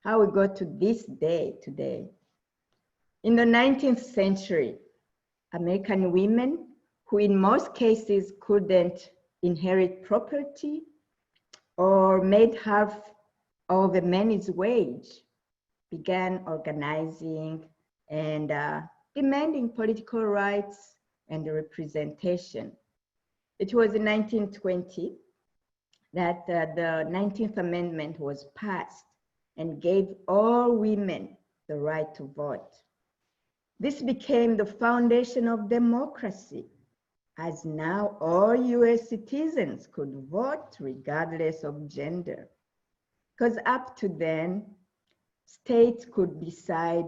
how we got to this day today. In the 19th century, American women, who in most cases couldn't inherit property or made half of a man's wage, began organizing and demanding political rights and representation. It was in 1920 that the 19th Amendment was passed and gave all women the right to vote. This became the foundation of democracy, as now all US citizens could vote regardless of gender. Because up to then, states could decide,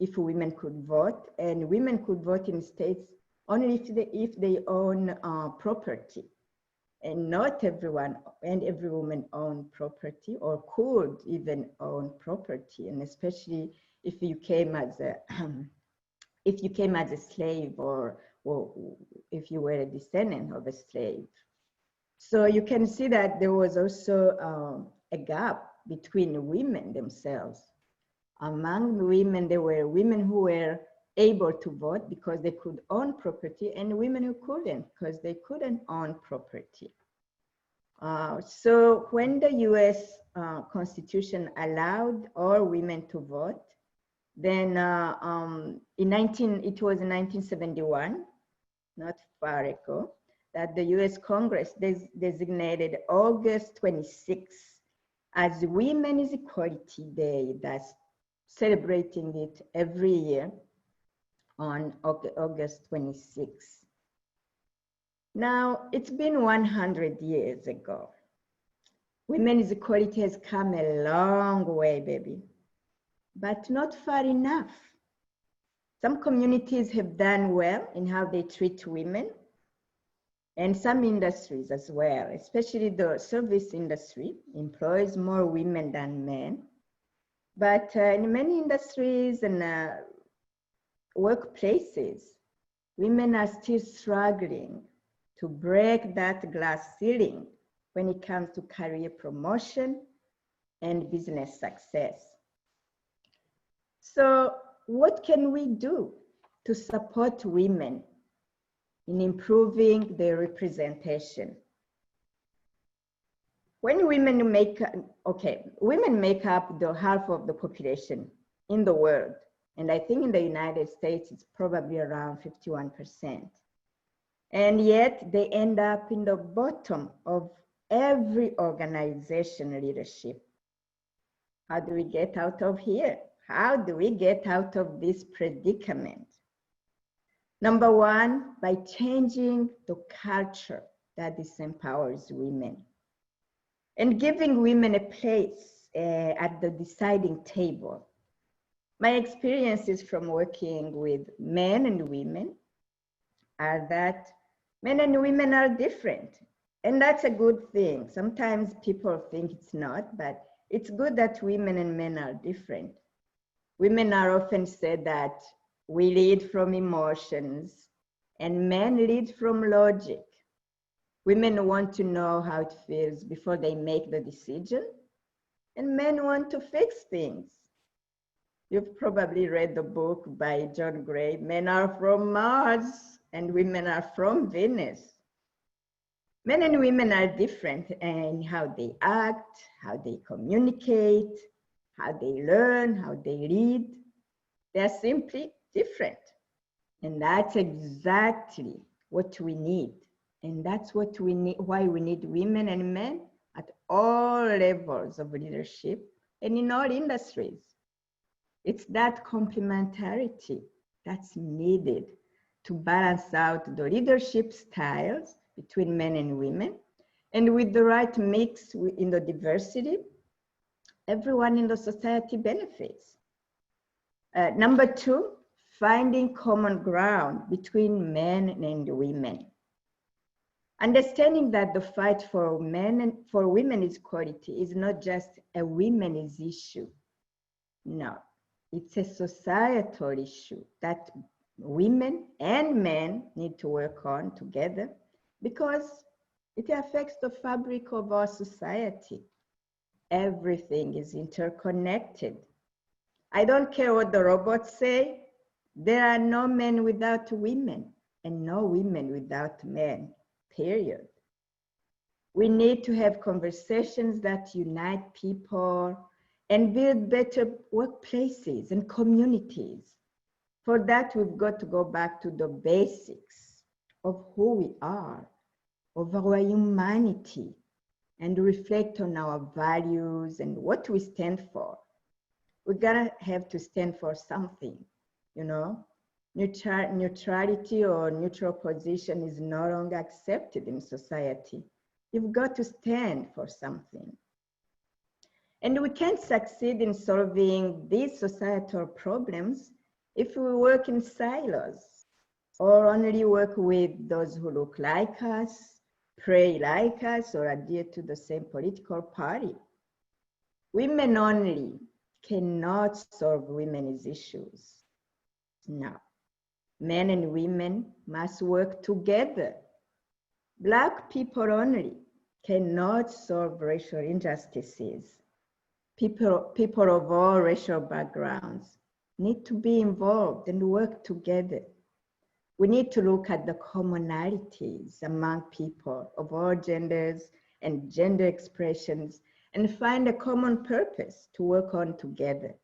if women could vote, and women could vote in states only if they own property. And not everyone and every woman owned property or could even own property, and especially if you came as a slave or if you were a descendant of a slave. So you can see that there was also a gap between women themselves. Among the women, there were women who were able to vote because they could own property, and women who couldn't because they couldn't own property. So when the US Constitution allowed all women to vote, then it was in 1971, not far ago, that the US Congress designated August 26 as Women's Equality Day. That's celebrating it every year on August 26. Now, it's been 100 years ago. Women's equality has come a long way, baby, but not far enough. Some communities have done well in how they treat women, and some industries as well, especially the service industry, employs more women than men. But in many industries and workplaces, women are still struggling to break that glass ceiling when it comes to career promotion and business success. So what can we do to support women in improving their representation? When women make up the half of the population in the world, and I think in the United States, it's probably around 51%. And yet they end up in the bottom of every organization leadership. How do we get out of here? How do we get out of this predicament? Number one, by changing the culture that disempowers women and giving women a place at the deciding table. My experiences from working with men and women are that men and women are different. And that's a good thing. Sometimes people think it's not, but it's good that women and men are different. Women are often said that we lead from emotions and men lead from logic. Women want to know how it feels before they make the decision, and men want to fix things. You've probably read the book by John Gray, Men Are From Mars and Women Are From Venus. Men and women are different in how they act, how they communicate, how they learn, how they lead. They're simply different. And that's exactly what we need. And that's what we need, why we need women and men at all levels of leadership and in all industries. It's that complementarity that's needed to balance out the leadership styles between men and women. And with the right mix in the diversity, everyone in the society benefits. Number two, finding common ground between men and women. Understanding that the fight for men and for women's equality is not just a women's issue. No, it's a societal issue that women and men need to work on together because it affects the fabric of our society. Everything is interconnected. I don't care what the robots say. There are no men without women and no women without men, period. We need to have conversations that unite people and build better workplaces and communities. For that, we've got to go back to the basics of who we are, of our humanity, and reflect on our values and what we stand for. We're gonna have to stand for something, you know? Neutrality or neutral position is no longer accepted in society. You've got to stand for something. And we can't succeed in solving these societal problems if we work in silos or only work with those who look like us, pray like us, or adhere to the same political party. Women only cannot solve women's issues. No. Men and women must work together. Black people only cannot solve racial injustices. People of all racial backgrounds need to be involved and work together. We need to look at the commonalities among people of all genders and gender expressions and find a common purpose to work on together.